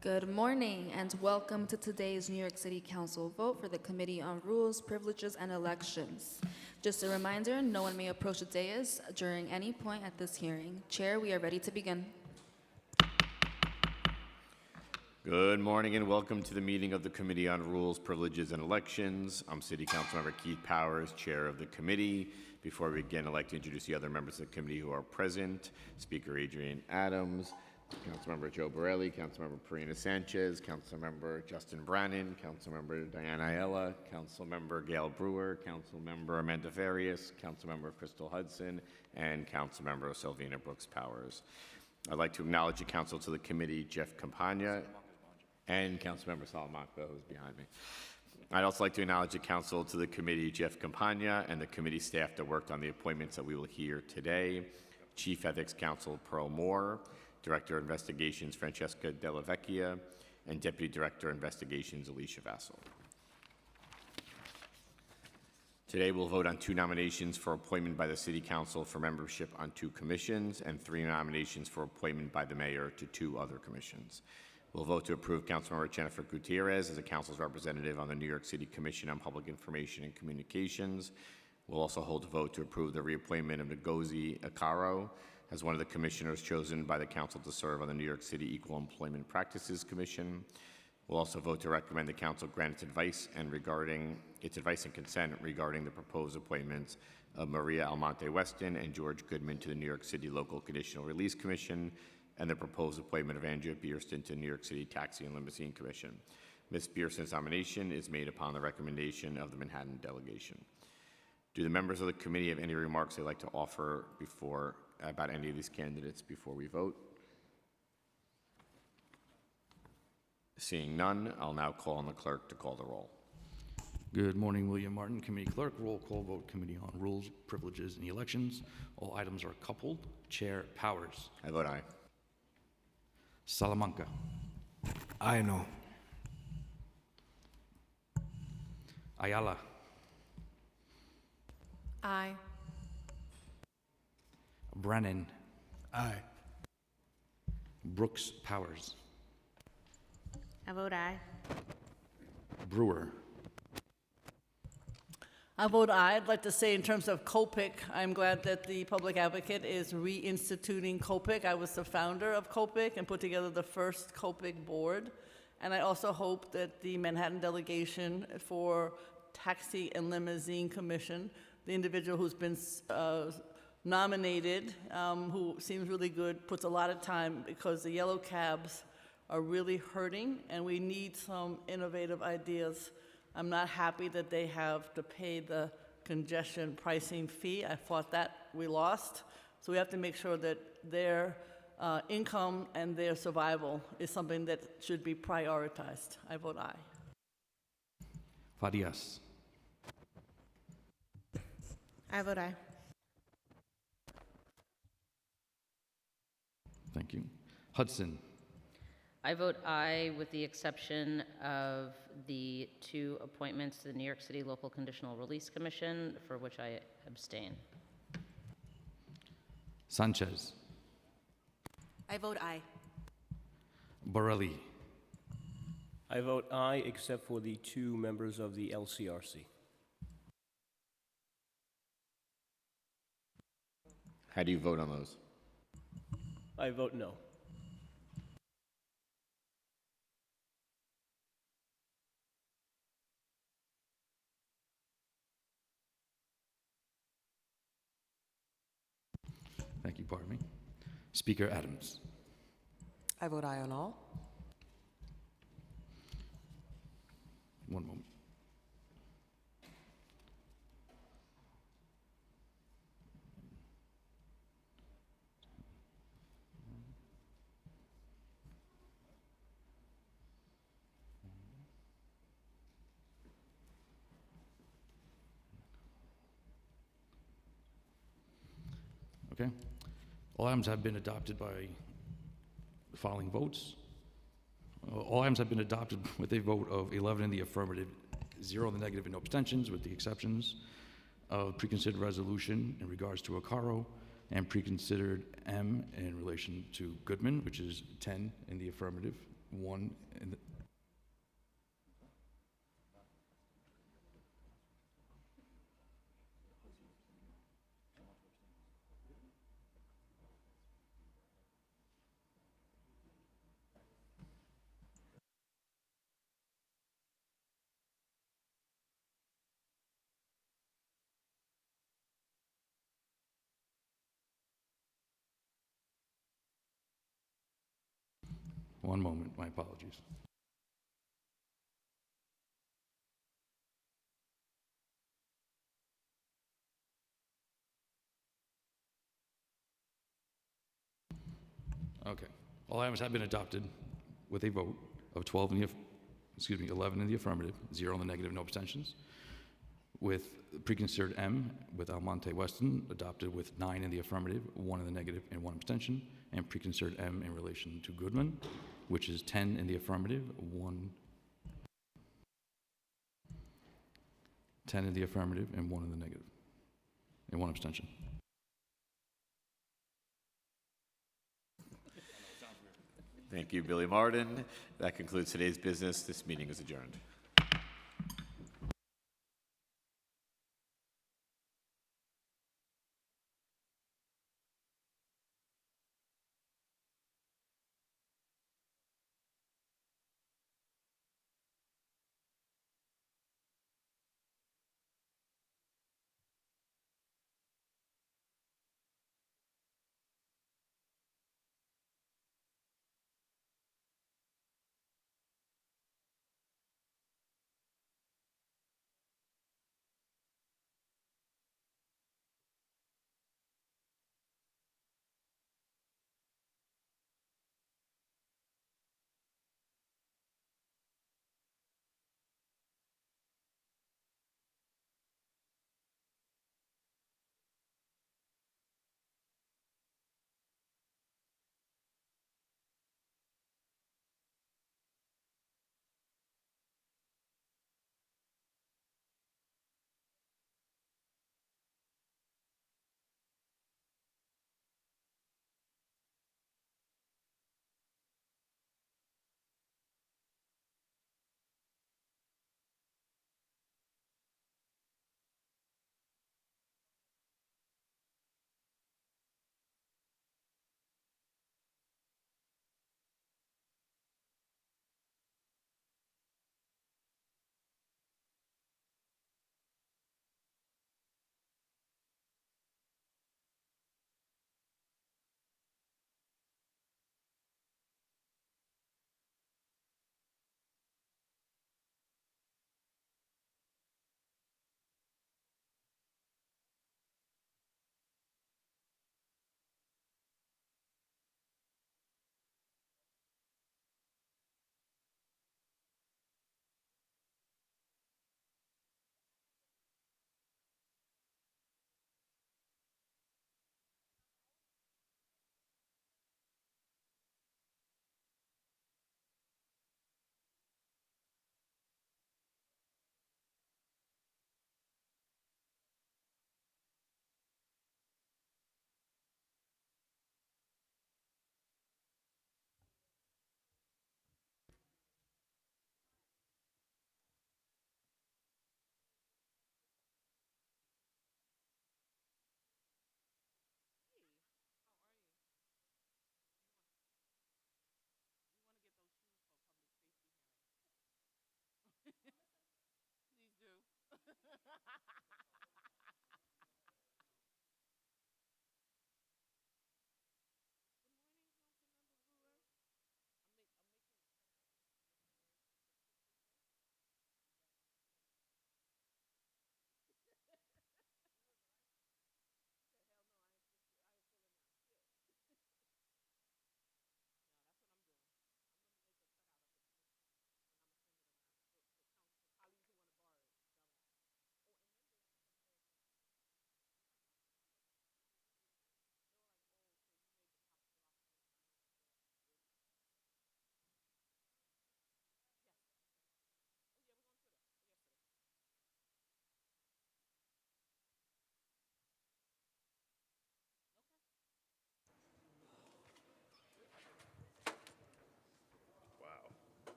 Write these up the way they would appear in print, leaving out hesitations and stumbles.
Good morning and welcome to today's New York City Council vote for the Committee on Rules, Privileges, and Elections. Just a reminder, no one may approach the dais during any point at this hearing. Chair, we are ready to begin. Good morning and welcome to the meeting of the Committee on Rules, Privileges, and Elections. I'm City Councilmember Keith Powers, Chair of the committee. Before we begin, I'd like to introduce the other members of the committee who are present. Speaker Adrienne Adams, Councilmember Joe Borelli, Councilmember Parina Sanchez, Councilmember Justin Brannan, Councilmember Diana Ayala, Councilmember Gail Brewer, Councilmember Amanda Farias, Councilmember Crystal Hudson, and Councilmember Sylvina Brooks Powers. I'd like to acknowledge the council to the committee, Jeff Campagna, and Councilmember Salamanca, who's behind me. I'd also like to acknowledge the council to the committee, Jeff Campagna, and the committee staff that worked on the appointments that we will hear today. Chief Ethics Counsel Pearl Moore, Director of Investigations Francesca Della Vecchia, and Deputy Director of Investigations Alicia Vassal. Today we'll vote on 2 nominations for appointment by the City Council for membership on 2 commissions and 3 nominations for appointment by the Mayor to 2 other commissions. We'll vote to approve Councilmember Jennifer Gutierrez as the Council's representative on the New York City Commission on Public Information and Communications. We'll also hold a vote to approve the reappointment of Ngozi Akaro as one of the commissioners chosen by the Council to serve on the New York City Equal Employment Practices Commission. We'll also vote to recommend the Council grant its advice and consent regarding the proposed appointments of Maria Almonte Weston and George Goodman to the New York City Local Conditional Release Commission, and the proposed appointment of Andrea Bierston to the New York City Taxi and Limousine Commission. Ms. Bierston's nomination is made upon the recommendation of the Manhattan delegation. Do the members of the committee have any remarks they'd like to offer about any of these candidates before we vote? Seeing none, I'll now call on the clerk to call the roll. Good morning, William Martin, Committee Clerk. Roll call vote, Committee on Rules, Privileges, and Elections. All items are coupled. Chair Powers. I vote aye. Salamanca. I know. Ayala. Aye. Brannan. Aye. Brooks Powers. I vote aye. Brewer. I vote aye. I'd like to say in terms of COPIC, I'm glad that the public advocate is reinstituting COPIC. I was the founder of COPIC and put together the first COPIC board. And I also hope that the Manhattan delegation for Taxi and Limousine Commission, the individual who's been nominated, who seems really good, puts a lot of time, because the yellow cabs are really hurting and we need some innovative ideas. I'm not happy that they have to pay the congestion pricing fee. I thought that we lost. So we have to make sure that their income and their survival is something that should be prioritized. I vote aye. Farias. I vote aye. Thank you. Hudson. I vote aye with the exception of the 2 appointments to the New York City Local Conditional Release Commission, for which I abstain. Sanchez. I vote aye. Borelli. I vote aye, except for the 2 members of the LCRC. How do you vote on those? I vote no. Thank you, pardon me. Speaker Adams. I vote aye on all. One moment. Okay. All items have been adopted by the following votes. All items have been adopted with a vote of 11 in the affirmative, 0 in the negative, and no abstentions, with the exceptions of preconsidered resolution in regards to Akaro and preconsidered M in relation to Goodman, which is 10 in the affirmative, one in the, one moment, my apologies. Okay. All items have been adopted with a vote of 12 in the, 11 in the affirmative, 0 in the negative, no abstentions. With preconsidered M, with Almonte Weston, adopted with 9 in the affirmative, 1 in the negative, and 1 abstention. And preconsidered M in relation to Goodman, which is 10 in the affirmative, 10 in the affirmative, and 1 in the negative, and 1 abstention. Thank you, Billy Martin. That concludes today's business. This meeting is adjourned.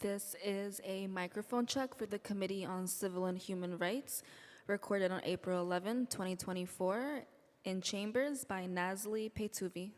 This is a microphone check for the Committee on Civil and Human Rights, recorded on April 11, 2024, in chambers by Nazli Petuvi.